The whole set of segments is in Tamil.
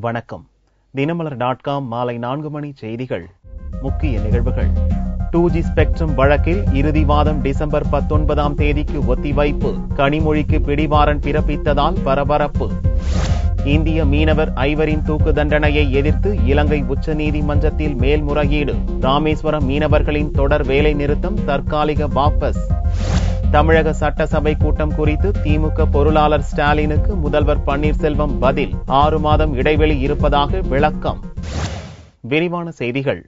வணக்கம். தினமலர்.com மாலை 4 மணி செய்திகள். முக்கிய நிகழ்வுகள். 2G ஸ்பெக்ட்ரம் வழக்கில் இறுதி வாதம் டிசம்பர் 19ஆம் தேதிக்கு ஒத்திவைப்பு. கனிமொழிக்கு பிடிவாரண்ட் பிறப்பித்ததால் பரபரப்பு. இந்திய மீனவர் 5 தூக்கு தண்டனையை எதிர்த்து இலங்கை உச்சநீதிமன்றத்தில் மேல்முறையீடு. ராமேஸ்வரம் மீனவர்களின் தொடர் வேலை நிறுத்தம் தற்காலிக வாபஸ். தமிழக சட்டசபை கூட்டம் குறித்து திமுக பொருளாளர் ஸ்டாலினுக்கு முதல்வர் பன்னீர்செல்வம் பதில். 6 மாதம் இடைவெளி இருப்பதாக விளக்கம். விரிவான செய்திகள்.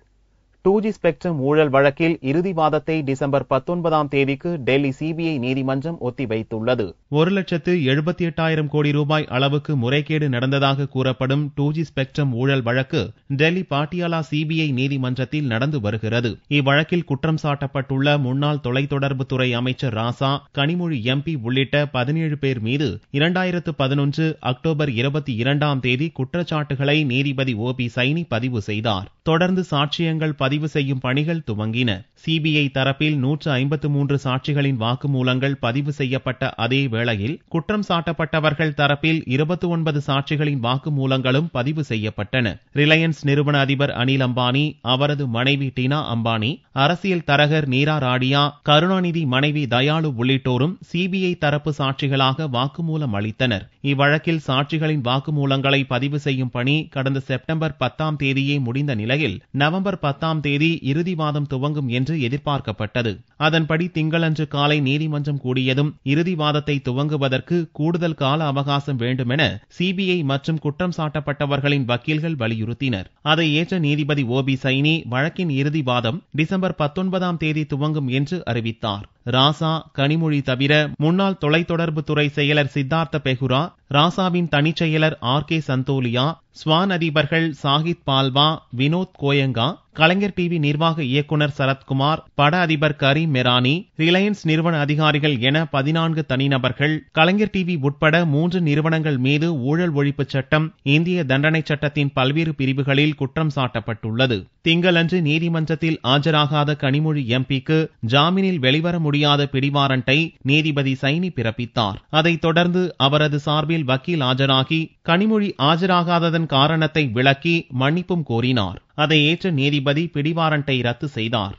2G ஸ்பெக்ட்ரம் ஊழல் வழக்கில் இறுதி வாதத்தை டிசம்பர் 19ஆம் தேதிக்கு டெல்லி சிபிஐ நீதிமன்றம் ஒத்திவைத்துள்ளது. 1,78,000 கோடி ரூபாய் அளவுக்கு முறைகேடு நடந்ததாக கூறப்படும் 2G ஸ்பெக்ட்ரம் ஊழல் வழக்கு டெல்லி பாட்டியாலா சிபிஐ நீதிமன்றத்தில் நடந்து வருகிறது. இவ்வழக்கில் குற்றம் சாட்டப்பட்டுள்ள முன்னாள் தொலைத்தொடர்புத்துறை அமைச்சர் ராசா, கனிமொழி எம்பி உள்ளிட்ட 17 பேர் மீது 2011 அக்டோபர் 22ஆம் தேதி குற்றச்சாட்டுகளை நீதிபதி OP சைனி பதிவு செய்தார். தொடர்ந்து சாட்சியங்கள் பதிவு செய்யும் பணிகள் துவங்கின. சிபிஐ தரப்பில் 153 சாட்சிகளின் வாக்குமூலங்கள் பதிவு செய்யப்பட்ட அதே வேளையில் குற்றம் சாட்டப்பட்டவர்கள் தரப்பில் 29 சாட்சிகளின் வாக்குமூலங்களும் பதிவு செய்யப்பட்டன. ரிலையன்ஸ் நிறுவன அதிபர் அனில் அம்பானி, அவரது மனைவி டினா அம்பானி, அரசியல் தரகர் நீரா ராடியா, கருணாநிதி மனைவி தயாளு உள்ளிட்டோரும் சிபிஐ தரப்பு சாட்சிகளாக வாக்குமூலம் அளித்தனர். இவ்வழக்கில் சாட்சிகளின் வாக்குமூலங்களை பதிவு செய்யும் பணி கடந்த செப்டம்பர் 10ஆம் தேதியே முடிந்த நிலையில் நவம்பர் 10ஆம் தேதி இறுதி வாதம் துவங்கும் என்று எதிர்பார்க்கப்பட்டது. அதன்படி திங்களன்று காலை நீதிமன்றம் கூடியதும் இறுதி வாதத்தை துவங்குவதற்கு கூடுதல் கால அவகாசம் வேண்டுமென சிபிஐ மற்றும் குற்றம் சாட்டப்பட்டவர்களின் வக்கீல்கள் வலியுறுத்தினர். அதை ஏற்ற நீதிபதி OP சைனி வழக்கின் இறுதி வாதம் டிசம்பர் 19ஆம் தேதி துவங்கும் என்று அறிவித்தார். ராசா, கனிமொழி தவிர முன்னாள் தொலைத்தொடர்புத்துறை செயலர் சித்தார்த்த பெகுரா, ராசாவின் தனிச்செயலர் RK சந்தோலியா, ஸ்வான் அதிபர்கள் சாகித் பால்வா, வினோத் கோயங்கா, கலைஞர் டிவி நிர்வாக இயக்குனர் சரத்குமார், பட அதிபர் கரீம் மெரானி, ரிலையன்ஸ் நிறுவன அதிகாரிகள் என 14 தனிநபர்கள், கலைஞர் டிவி உட்பட 3 நிறுவனங்கள் மீது ஊழல் ஒழிப்பு சட்டம், இந்திய தண்டனை சட்டத்தின் பல்வேறு பிரிவுகளில் குற்றம் சாட்டப்பட்டுள்ளது. திங்களன்று நீதிமன்றத்தில் ஆஜராகாத கனிமொழி எம்பிக்கு ஜாமீனில் வெளிவர முடியாத பிடிவாரண்டை நீதிபதி சைனி பிறப்பித்தார். அதைத் தொடர்ந்து அவரது சார்பில் வக்கீல் ஆஜராகி கனிமொழி ஆஜராகாததன் காரணத்தை விளக்கி மன்னிப்பும் கோரினார். அதை ஏற்ற நீதிபதி பிடிவாரண்டை ரத்து செய்தார்.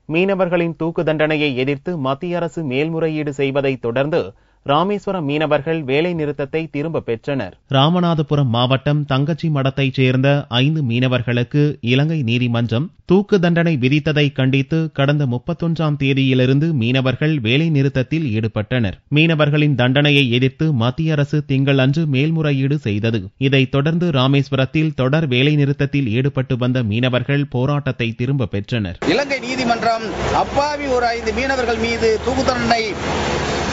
மீனவர்களின் தூக்கு தண்டனையை எதிர்த்து மத்திய அரசு மேல்முறையீடு செய்வதை தொடர்ந்து ராமேஸ்வரம் மீனவர்கள் வேலை நிறுத்தத்தை திரும்ப பெற்றனர். ராமநாதபுரம் மாவட்டம் தங்கச்சி மடத்தைச் சேர்ந்த 5 மீனவர்களுக்கு இலங்கை நீதிமன்றம் தூக்கு தண்டனை விதித்ததை கண்டித்து கடந்த 31ஆம் தேதியிலிருந்து மீனவர்கள் வேலை நிறுத்தத்தில் ஈடுபட்டனர். மீனவர்களின் தண்டனையை எதிர்த்து மத்திய அரசு திங்களன்று மேல்முறையீடு செய்தது. இதைத் தொடர்ந்து ராமேஸ்வரத்தில் தொடர் வேலை நிறுத்தத்தில் ஈடுபட்டு வந்த மீனவர்கள் போராட்டத்தை திரும்ப பெற்றனர். இலங்கை நீதிமன்றம் அப்பாவி ஒரு 5 மீனவர்கள் மீது தூக்கு தண்டனை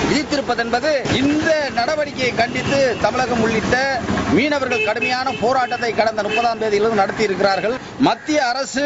விதித்திருப்பதென்பது இந்த நடவடிக்கையை கண்டித்து தமிழகம் உள்ளிட்ட மீனவர்கள் கடுமையான போராட்டத்தை கடந்த 30ஆம் தேதியிலிருந்து நடத்தி இருக்கிறார்கள். மத்திய அரசு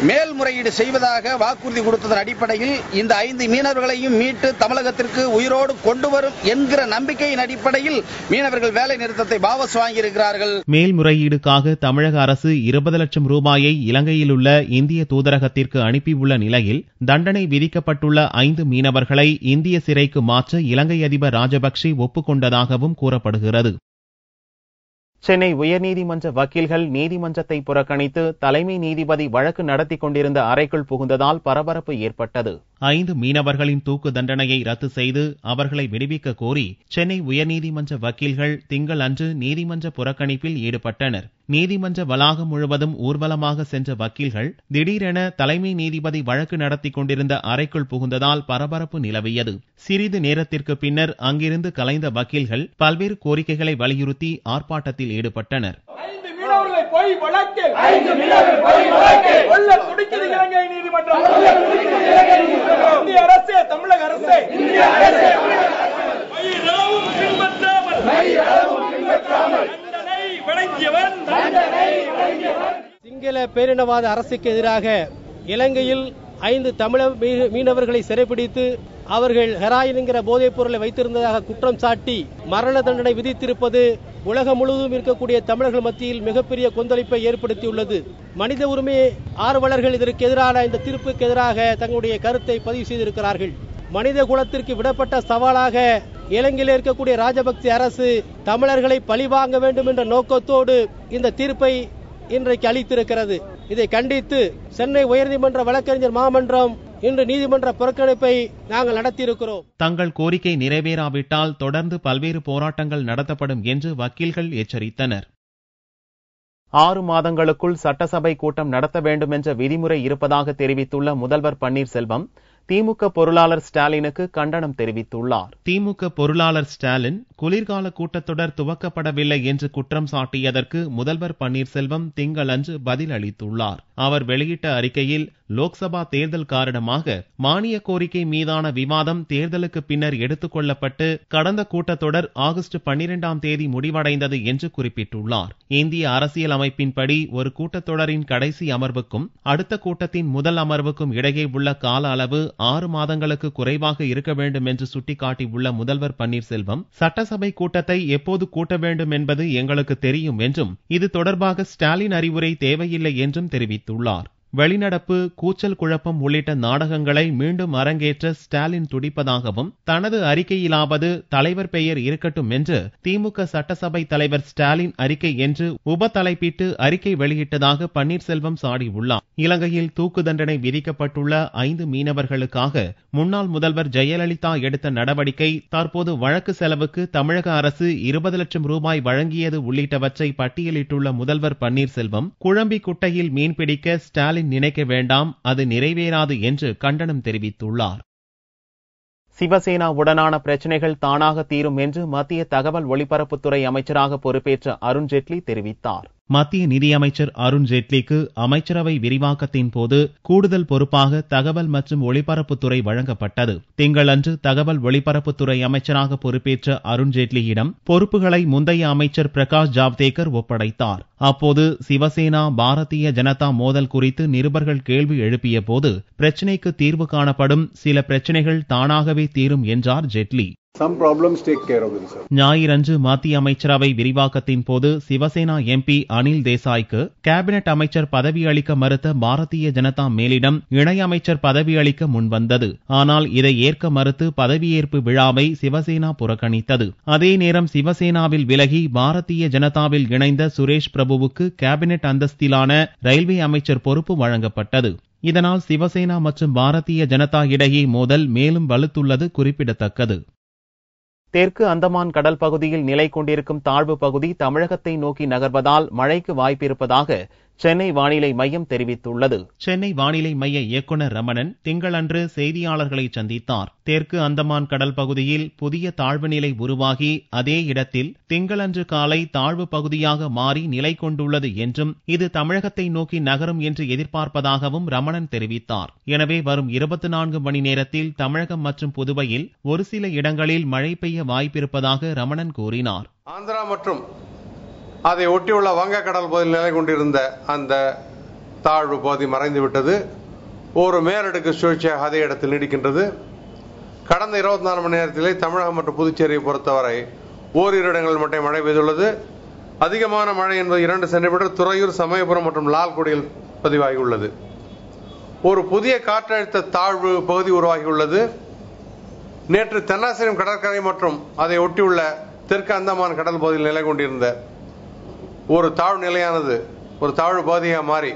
மேல்முறையீடு செய்வதாக வாக்குறுதி கொடுத்ததன் அடிப்படையில் இந்த 5 மீனவர்களையும் மீட்டு தமிழகத்திற்கு உயிரோடு கொண்டு வரும் என்கிற நம்பிக்கையின் அடிப்படையில் மீனவர்கள் வேலை நிறுத்தத்தை வாபஸ் வாங்கியிருக்கிறார்கள். மேல்முறையீடுக்காக தமிழக அரசு 20 லட்சம் ரூபாயை இலங்கையில் உள்ள இந்திய தூதரகத்திற்கு அனுப்பியுள்ள நிலையில் தண்டனை விதிக்கப்பட்டுள்ள 5 மீனவர்களை இந்திய சிறைக்கு மாற்ற இலங்கை அதிபர் ராஜபக்சே ஒப்புக்கொண்டதாகவும் கூறப்படுகிறது. சென்னை உயர்நீதிமன்ற வக்கீல்கள் நீதிமன்றத்தை புறக்கணித்து தலைமை நீதிபதி வழக்கு நடத்தி கொண்டிருந்த அறைக்குள் புகுந்ததால் பரபரப்பு ஏற்பட்டது. 5 மீனவர்களின் தூக்கு தண்டனையை ரத்து செய்து அவர்களை விடுவிக்க கோரி சென்னை உயர்நீதிமன்ற வக்கீல்கள் திங்களன்று நீதிமன்ற புறக்கணிப்பில் ஈடுபட்டனர். நீதிமன்ற வளாகம் முழுவதும் ஊர்வலமாக சென்ற வக்கீல்கள் திடீரென தலைமை நீதிபதி வழக்கு நடத்தி கொண்டிருந்த அறைக்குள் புகுந்ததால் பரபரப்பு நிலவியது. சிறிது நேரத்திற்கு பின்னர் அங்கிருந்து கலைந்த வக்கீல்கள் பல்வேறு கோரிக்கைகளை வலியுறுத்தி ஆர்ப்பாட்டத்தில் ஈடுபட்டனர். சிங்கள பேரினவாத அரசுக்கு எதிராக இலங்கையில் 5 தமிழக மீனவர்களை சிறைப்பிடித்து அவர்கள் ஹெராயின் என்கிற போதைப் பொருளை வைத்திருந்ததாக குற்றம் சாட்டி மரண தண்டனை விதித்திருப்பது உலகம் முழுவதும் இருக்கக்கூடிய தமிழர்கள் மத்தியில் மிகப்பெரிய கொந்தளிப்பை ஏற்படுத்தியுள்ளது. மனித உரிமை ஆர்வலர்கள் இதற்கு எதிரான இந்த தீர்ப்புக்கு எதிராக தங்களுடைய கருத்தை பதிவு செய்திருக்கிறார்கள். மனித குலத்திற்கு விடப்பட்ட சவாலாக இலங்கையில் இருக்கக்கூடிய ராஜபக்சே அரசு தமிழர்களை பழிவாங்க வேண்டும் என்ற நோக்கத்தோடு இந்த தீர்ப்பை இன்றைக்கு அளித்திருக்கிறது. இதை கண்டித்து சென்னை உயர்நீதிமன்ற வழக்கறிஞர் மாமன்றம் இன்று நீதிமன்ற புறக்கணிப்பை நாங்கள் நடத்தியிருக்கிறோம். தங்கள் கோரிக்கை நிறைவேறாவிட்டால் தொடர்ந்து பல்வேறு போராட்டங்கள் நடத்தப்படும் என்று வக்கீல்கள் எச்சரித்தனர். 6 மாதங்களுக்குள் சட்டசபை கூட்டம் நடத்த வேண்டும் என்ற விதிமுறை இருப்பதாக தெரிவித்துள்ள முதல்வர் பன்னீர்செல்வம் திமுக பொருளாளர் ஸ்டாலினுக்கு கண்டனம் தெரிவித்துள்ளார். திமுக பொருளாளர் ஸ்டாலின் குளிர்கால கூட்டத்தொடர் துவக்கப்படவில்லை என்று குற்றம் சாட்டியதற்கு முதல்வர் பன்னீர்செல்வம் திங்களன்று பதில் அளித்துள்ளார். அவர் வெளியிட்ட அறிக்கையில் லோக்சபா தேர்தல் காரணமாக மானிய கோரிக்கை மீதான விவாதம் தேர்தலுக்கு பின்னர் எடுத்துக் கொள்ளப்பட்டு கடந்த கூட்டத்தொடர் ஆகஸ்ட் 12ஆம் தேதி முடிவடைந்தது என்று குறிப்பிட்டுள்ளார். இந்திய அரசியல் அமைப்பின்படி ஒரு கூட்டத்தொடரின் கடைசி அமர்வுக்கும் அடுத்த கூட்டத்தின் முதல் அமர்வுக்கும் இடையே உள்ள கால அளவு 6 மாதங்களுக்கு குறைவாக இருக்க வேண்டும் என்று சுட்டிக்காட்டியுள்ள முதல்வர் பன்னீர்செல்வம் சட்டசபை கூட்டத்தை எப்போது கூட்ட வேண்டும் என்பது எங்களுக்கு தெரியும் என்றும் இது தொடர்பாக ஸ்டாலின் அறிவுரை தேவையில்லை என்றும் தெரிவித்துள்ளார். வெளிநடப்பு, கூச்சல் குழப்பம் உள்ளிட்ட நாடகங்களை மீண்டும் அரங்கேற்ற ஸ்டாலின் துடிப்பதாகவும் தனது அறிக்கையிலாவது தலைவர் பெயர் இருக்கட்டும் என்று திமுக சட்டசபை தலைவர் ஸ்டாலின் அறிக்கை என்று உபதலைப்பிட்டு அறிக்கை வெளியிட்டதாக பன்னீர்செல்வம் சாடியுள்ளார். இலங்கையில் தூக்கு தண்டனை விதிக்கப்பட்டுள்ள 5 மீனவர்களுக்காக முன்னாள் முதல்வர் ஜெயலலிதா எடுத்த நடவடிக்கை, தற்போது வழக்கு செலவுக்கு தமிழக அரசு 20 லட்சம் ரூபாய் வழங்கியது உள்ளிட்டவற்றை பட்டியலிட்டுள்ள முதல்வர் பன்னீர்செல்வம் குழம்பி குட்டையில் மீன்பிடிக்க ஸ்டாலின் நினைக்க வேண்டாம், அது நிறைவேறாது என்று கண்டனம் தெரிவித்துள்ளார். சிவசேனாவுடனான பிரச்சினைகள் தானாக தீரும் என்று மத்திய தகவல் ஒலிபரப்புத்துறை அமைச்சராக பொறுப்பேற்ற அருண்ஜேட்லி தெரிவித்தார். மத்திய நிதியமைச்சர் அருண்ஜேட்லிக்கு அமைச்சரவை விரிவாக்கத்தின் போது கூடுதல் பொறுப்பாக தகவல் மற்றும் ஒலிபரப்புத்துறை வழங்கப்பட்டது. திங்களன்று தகவல் ஒலிபரப்புத்துறை அமைச்சராக பொறுப்பேற்ற அருண்ஜேட்லியிடம் பொறுப்புகளை முந்தைய அமைச்சர் பிரகாஷ் ஜாவ்டேகர் ஒப்படைத்தார். அப்போது சிவசேனா பாரதிய ஜனதா மோதல் குறித்து நிருபர்கள் கேள்வி எழுப்பிய போது பிரச்சினைக்கு தீர்வு காணப்படும், சில பிரச்சினைகள் தானாகவே தீரும் என்றார் ஜேட்லி. ஞாயிறன்று மத்திய அமைச்சரவை விரிவாக்கத்தின் போது சிவசேனா எம்பி அனில் தேசாய்க்கு கேபினெட் அமைச்சர் பதவி அளிக்க மறுத்த பாரதிய ஜனதா மேலிடம் இணையமைச்சர் பதவி அளிக்க முன்வந்தது. ஆனால் இதை ஏற்க மறுத்து பதவியேற்பு விழாவை சிவசேனா புறக்கணித்தது. அதே நேரம் சிவசேனாவில் விலகி பாரதிய ஜனதாவில் இணைந்த சுரேஷ் பிரபுவுக்கு கேபினெட் அந்தஸ்திலான ரயில்வே அமைச்சர் பொறுப்பு வழங்கப்பட்டது. இதனால் சிவசேனா மற்றும் பாரதிய ஜனதா இடையே மோதல் மேலும் வலுத்துள்ளது குறிப்பிடத்தக்கது. தெற்கு அந்தமான் கடல் பகுதியில் நிலை கொண்டிருக்கும் தாழ்வு பகுதி தமிழகத்தை நோக்கி நகர்வதால் மழைக்கு வாய்ப்பிருப்பதாக சென்னை வானிலை மையம் தெரிவித்துள்ளது. சென்னை வானிலை மைய இயக்குநர் ரமணன் திங்களன்று செய்தியாளர்களை சந்தித்தார். தெற்கு அந்தமான் கடல் பகுதியில் புதிய தாழ்வு நிலை உருவாகி அதே இடத்தில் திங்களன்று காலை தாழ்வு பகுதியாக மாறி நிலை கொண்டுள்ளது என்றும் இது தமிழகத்தை நோக்கி நகரும் என்று எதிர்பார்ப்பதாகவும் ரமணன் தெரிவித்தார். எனவே வரும் 24 மணி நேரத்தில் தமிழகம் மற்றும் புதுவையில் ஒரு சில இடங்களில் மழை பெய்ய வாய்ப்பிருப்பதாக ரமணன் கூறினார். ஆந்திரா மற்றும் அதை ஒட்டியுள்ள வங்கக்கடல் பகுதியில் நிலை கொண்டிருந்த அந்த தாழ்வு பகுதி மறைந்துவிட்டது. ஒரு மேலடுக்கு சுழற்சியாக அதே இடத்தில் நீடிக்கின்றது. கடந்த 24 மணி நேரத்திலே தமிழகம் மற்றும் புதுச்சேரியை பொறுத்தவரை ஓரிரு இடங்களில் மட்டும் மழை பெய்துள்ளது. அதிகமான மழை என்பது 2 சென்டிமீட்டர் துறையூர், சமயபுரம் மற்றும் லால்குடியில் பதிவாகியுள்ளது. ஒரு புதிய காற்றழுத்த தாழ்வு பகுதி உருவாகியுள்ளது. நேற்று தென்னாசிரம் கடற்கரை மற்றும் அதை ஒட்டியுள்ள தெற்கு அந்தமான் கடல் பகுதியில் நிலை கொண்டிருந்த ஒரு தாழ்வு நிலையானது ஒரு தாழ்வு பகுதியாக மாறி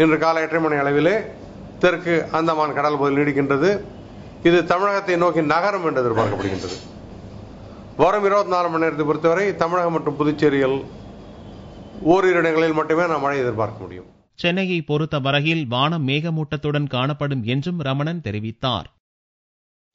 இன்று காலை 8:30 மணி அளவிலே தெற்கு அந்தமான் கடல் பகுதியில் நீடிக்கின்றது. இது தமிழகத்தை நோக்கி நகரும் என்று எதிர்பார்க்கப்படுகின்றது. வரும் 24 மணி நேரத்தை பொறுத்தவரை தமிழகம் மற்றும் புதுச்சேரியில் ஓரிரு இடங்களில் மட்டுமே நாம் மழை எதிர்பார்க்க முடியும். சென்னையை பொறுத்தவரையில் வானம் மேகமூட்டத்துடன் காணப்படும் என்றும் ரமணன் தெரிவித்தார்.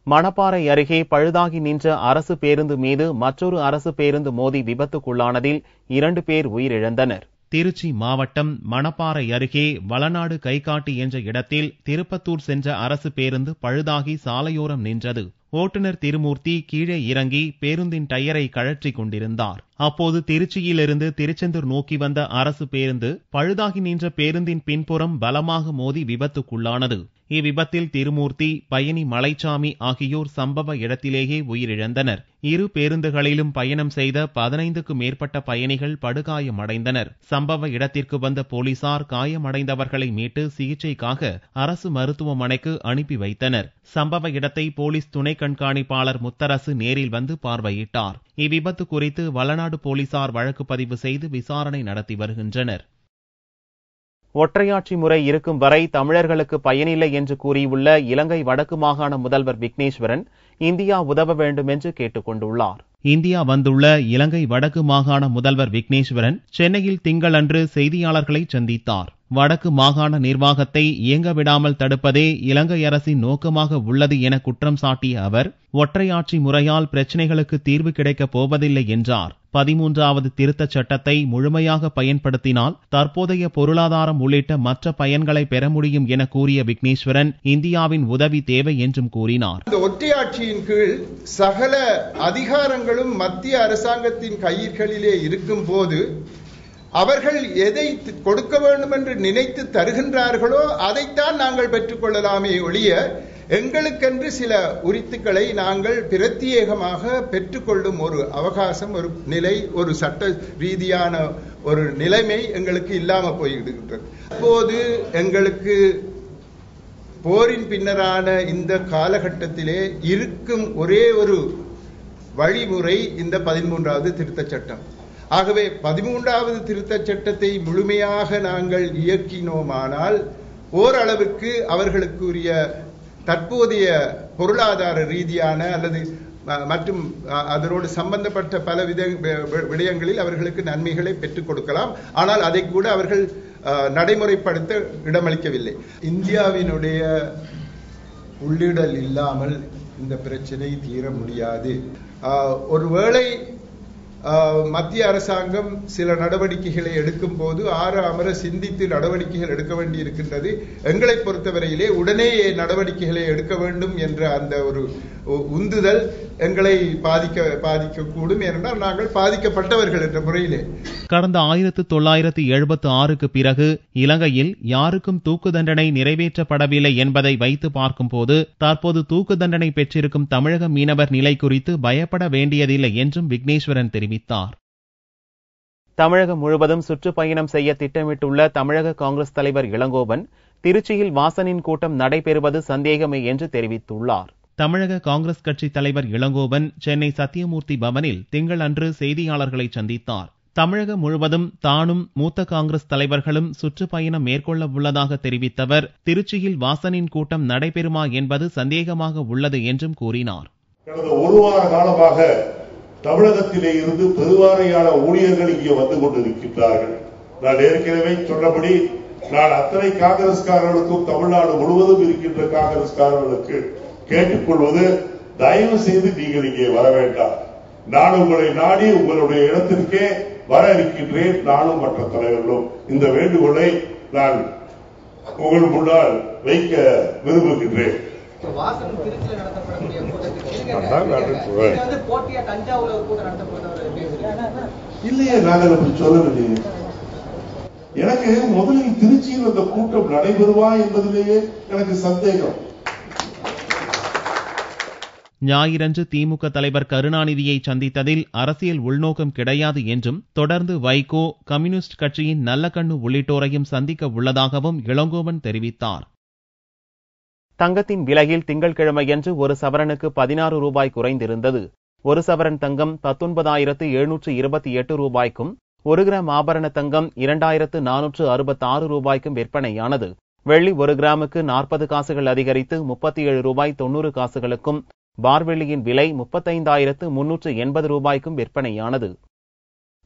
மணப்பாறை அருகே பழுதாகி நின்ற அரசு பேருந்து மீது மற்றொரு அரசு பேருந்து மோதி விபத்துக்குள்ளானதில் 2 பேர் உயிரிழந்தனர். திருச்சி மாவட்டம் மணப்பாறை அருகே வளநாடு கைகாட்டி என்ற இடத்தில் திருப்பத்தூர் சென்ற அரசு பேருந்து பழுதாகி சாலையோரம் நின்றது. ஓட்டுநர் திருமூர்த்தி கீழே இறங்கி பேருந்தின் டயரை கழற்றிக் கொண்டிருந்தார். அப்போது திருச்சியிலிருந்து திருச்செந்தூர் நோக்கி வந்த அரசு பேருந்து பழுதாகி நின்ற பேருந்தின் பின்புறம் பலமாக மோதி விபத்துக்குள்ளானது. இவ்விபத்தில் திருமூர்த்தி, பயணி மலைச்சாமி ஆகியோர் சம்பவ இடத்திலேயே உயிரிழந்தனர். இரு பேருந்துகளிலும் பயணம் செய்த 15க்கும் மேற்பட்ட பயணிகள் படுகாயமடைந்தனர். சம்பவ இடத்திற்கு வந்த போலீசார் காயமடைந்தவர்களை மீட்டு சிகிச்சைக்காக அரசு மருத்துவமனைக்கு அனுப்பி வைத்தனர். சம்பவ இடத்தை போலீஸ் துணை கண்காணிப்பாளர் முத்தரசு நேரில் வந்து பார்வையிட்டார். இவ்விபத்து குறித்து வளநாடு போலீசார் வழக்கு பதிவு செய்து விசாரணை நடத்தி வருகின்றனர். ஒற்றையாட்சி முறை இருக்கும் வரை தமிழர்களுக்கு பயனில்லை என்று கூறியுள்ள இலங்கை வடக்கு மாகாண முதல்வர் விக்னேஸ்வரன் இந்தியா உதவ வேண்டும் என்று கேட்டுக் கொண்டுள்ளார். இந்தியா வந்துள்ள இலங்கை வடக்கு மாகாண முதல்வர் விக்னேஸ்வரன் சென்னையில் திங்களன்று செய்தியாளர்களை சந்தித்தார். வடக்கு மாகாண நிர்வாகத்தை இயங்க விடாமல் தடுப்பதே இலங்கை அரசின் நோக்கமாக உள்ளது என குற்றம் சாட்டிய அவர், ஒற்றையாட்சி முறையால் பிரச்சினைகளுக்கு தீர்வு கிடைக்கப் போவதில்லை என்றார். 13வது திருத்தச் சட்டத்தை முழுமையாக பயன்படுத்தினால் தற்போதைய பொருளாதாரம் உள்ளிட்ட மற்ற பயன்களை பெற முடியும் என கூறிய விக்னேஸ்வரன் இந்தியாவின் உதவி தேவை என்றும் கூறினார். இந்த ஒற்றையாட்சியின் கீழ் சகல அதிகாரங்களும் மத்திய அரசாங்கத்தின் கைகளிலே இருக்கும் போது அவர்கள் எதை கொடுக்க வேண்டும் என்று நினைத்து தருகின்றார்களோ அதைத்தான் நாங்கள் பெற்றுக்கொள்ளலாமே ஒழிய எங்களுக்கென்று சில உரித்துக்களை நாங்கள் பிரத்யேகமாக பெற்றுக்கொள்ளும் ஒரு அவகாசம், ஒரு நிலை, ஒரு சட்ட ரீதியான ஒரு நிலைமை எங்களுக்கு இல்லாம போய்விடுகின்றது. அப்போது எங்களுக்கு போரின் பின்னரான இந்த காலகட்டத்திலே இருக்கும் ஒரே ஒரு வழிமுறை இந்த 13வது திருத்தச் சட்டம். ஆகவே 13வது திருத்தச் சட்டத்தை முழுமையாக நாங்கள் இயக்கினோமானால் ஓரளவுக்கு அவர்களுக்குரிய தற்போதைய பொருளாதார ரீதியான அல்லது மற்றும் அதனோடு சம்பந்தப்பட்ட பல விடயங்களில் அவர்களுக்கு நன்மைகளை பெற்றுக் கொடுக்கலாம். ஆனால் அதை கூட அவர்கள் நடைமுறைப்படுத்த இடமளிக்கவில்லை. இந்தியாவினுடைய உள்ளிடல் இல்லாமல் இந்த பிரச்சனை தீர முடியாது. ஒருவேளை மத்திய அரசாங்கம் சில நடவடிக்கைகளை எடுக்கும் போது அமர சிந்தித்து நடவடிக்கைகள் எடுக்க வேண்டி இருக்கின்றது. எங்களை பொறுத்தவரையிலே உடனே நடவடிக்கைகளை எடுக்க வேண்டும் என்ற அந்த ஒரு உந்துதல் எங்களை பாதிக்கக்கூடும். ஏனென்றால் நாங்கள் பாதிக்கப்பட்டவர்கள் என்ற முறையிலே கடந்த 1976க்கு பிறகு இலங்கையில் யாருக்கும் தூக்கு தண்டனை நிறைவேற்றப்படவில்லை என்பதை வைத்து பார்க்கும் போது தற்போது தூக்கு தண்டனை பெற்றிருக்கும் தமிழக மீனவர் நிலை குறித்து பயப்பட வேண்டியதில்லை என்றும் விக்னேஸ்வரன் தெரிவித்தார். தமிழகம் முழுவதும் சுற்றுப்பயணம் செய்ய திட்டமிட்டுள்ள தமிழக காங்கிரஸ் தலைவர் இளங்கோவன் திருச்சியில் வாசனின் கூட்டம் நடைபெறுவது சந்தேகமே என்று தெரிவித்துள்ளார். தமிழக காங்கிரஸ் கட்சி தலைவர் இளங்கோவன் சென்னை சத்தியமூர்த்தி பவனில் திங்களன்று செய்தியாளர்களை சந்தித்தார். தமிழகம் முழுவதும் தானும் மூத்த காங்கிரஸ் தலைவர்களும் சுற்றுப்பயணம் மேற்கொள்ள உள்ளதாக தெரிவித்தவர், திருச்சியில் வாசனின் கூட்டம் நடைபெறுமா என்பது சந்தேகமாக உள்ளது என்றும் கூறினார். கடந்த ஒரு வார காலமாக தமிழகத்திலே இருந்து பெருவாரியான ஊழியர்கள் இங்கே வந்து கொண்டிருக்கின்றார்கள். நான் ஏற்கனவே சொன்னபடி நான் அத்தனை காங்கிரஸ்காரர்களுக்கும் தமிழ்நாடு முழுவதும் இருக்கின்ற காங்கிரஸ்காரர்களுக்கு கேட்டுக்கொள்வது, தயவு செய்து நீங்கள் இங்கே வர வேண்டாம். நான் உங்களை நாடி உங்களுடைய இடத்திற்கே வர இருக்கின்றேன். நானும் மற்ற தலைவர்களும் இந்த வேண்டுகோளை நான் உங்கள் முன்னால் வைக்க விரும்புகின்றேன். இல்லையே, நாங்கள் அப்படி சொல்லவில்லையே. எனக்கு முதலில் திருச்சியில் அந்த கூட்டம் நடைபெறுவா என்பதிலேயே எனக்கு சந்தேகம். ஞாயிறன்று திமுக தலைவர் கருணாநிதியை சந்தித்ததில் அரசியல் உள்நோக்கம் கிடையாது என்றும் தொடர்ந்து வைகோ, கம்யூனிஸ்ட் கட்சியின் நல்லகண்ணு உள்ளிட்டோரையும் சந்திக்க உள்ளதாகவும் இளங்கோவன் தெரிவித்தார். தங்கத்தின் விலையில் திங்கட்கிழமையன்று ஒரு சவரனுக்கு 16 ரூபாய் குறைந்திருந்தது. ஒரு சவரன் தங்கம் 19,728 ரூபாய்க்கும் 1 கிராம் ஆபரண தங்கம் 2,466 ரூபாய்க்கும் விற்பனையானது. வெள்ளி 1 கிராமுக்கு 40 காசுகள் அதிகரித்து 37 ரூபாய் 90 காசுகளுக்கும், பார்வெள்ளியின் விலை 35,380 ரூபாய்க்கும் விற்பனையானது.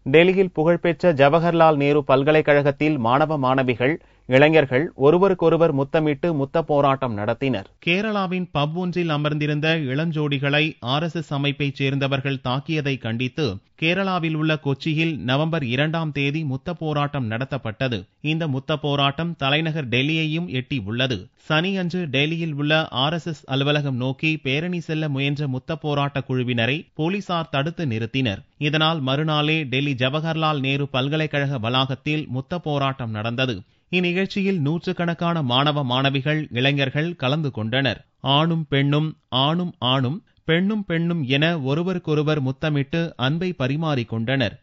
டெல்லியில் புகழ்பெற்ற ஜவஹர்லால் நேரு பல்கலைக்கழகத்தில் மாணவ மாணவிகள் இளைஞர்கள் ஒருவருக்கொருவர் முத்தமிட்டு முத்த போராட்டம் நடத்தினர். கேரளாவின் பப் ஒன்றில் அமர்ந்திருந்த இளஞ்சோடிகளை RSS அமைப்பைச் சேர்ந்தவர்கள் தாக்கியதை கண்டித்து கேரளாவில் உள்ள கொச்சியில் நவம்பர் 2ஆம் தேதி முத்த போராட்டம் நடத்தப்பட்டது. இந்த முத்த போராட்டம் தலைநகர் டெல்லியையும் எட்டி உள்ளது. சனியன்று டெல்லியில் உள்ள RSS அலுவலகம் நோக்கி பேரணி செல்ல முயன்ற முத்த போராட்ட குழுவினரை போலீசார் தடுத்து நிறுத்தினர். இதனால் மறுநாளே டெல்லி ஜவஹர்லால் நேரு பல்கலைக்கழக வளாகத்தில் முத்த போராட்டம் நடந்தது. இந்நிகழ்ச்சியில் நூற்றுக்கணக்கான மாணவ மாணவிகள் இளைஞர்கள் கலந்து கொண்டனர். ஆணும் பெண்ணும், ஆணும் ஆணும், பெண்ணும் பெண்ணும் என ஒருவருக்கொருவர் முத்தமிட்டு அன்பை பரிமாறிக்கொண்டனர்.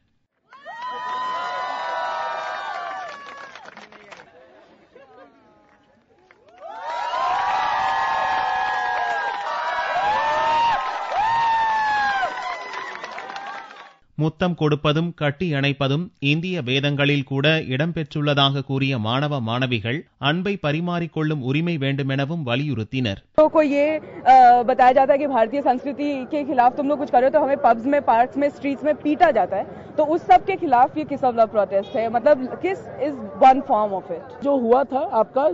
முத்தம் கொடுப்பதும் கட்டி அணைப்பதும் இந்திய வேதங்களில் கூட இடம்பெற்றுள்ளதாக கூறிய மாணவ மாணவிகள் அன்பை பரிமாறிக்கொள்ளும் உரிமை வேண்டுமெனவும் வலியுறுத்தினர். को ये बताया जाता है कि भारतीय संस्कृति के खिलाफ तुम लोग कुछ कर रहे हो, तो हमें पब्स में, पार्क्स में, स्ट्रीट्स में पीटा जाता है, तो उस सब के खिलाफ ये किस ऑफ लव प्रोटेस्ट है. मतलब किस is one form of it. जो हुआ था आपका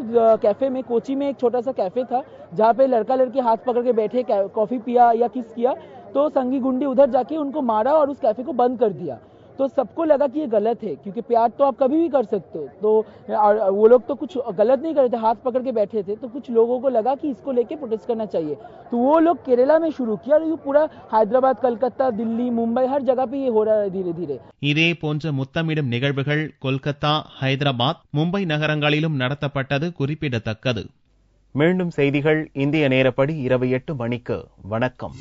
कैफे में, कोची में एक छोटा सा कैफे था जहाँ पे लड़का लड़की हाथ पकड़ के बैठे, कॉफी पिया या किस किया, तो संगी गुंडी उधर जाके उनको मारा और उस कैफे को बंद कर दिया. तो सबको लगा कि ये गलत है, क्योंकि प्यार तो आप कभी भी कर सकते हो. तो वो लोग तो कुछ गलत नहीं कर रहे थे, हाथ पकड़ के बैठे थे. तो कुछ लोगों को लगा कि इसको लेके प्रोटेस्ट करना चाहिए, तो वो लोग केरला में शुरू किया और ये पूरा हैदराबाद, कलकत्ता, दिल्ली, मुंबई हर जगह पे ये हो रहा है धीरे धीरे. இதே போன்ற முத்தமிடும் நிகழ்வுகள் கொல்கத்தா, ஹைதராபாத், மும்பை நகரங்களிலும் நடத்தப்பட்டது குறிப்பிடத்தக்கது. மீண்டும் செய்திகள் இந்திய நேரப்படி இரவு 8 மணிக்கு. வணக்கம்.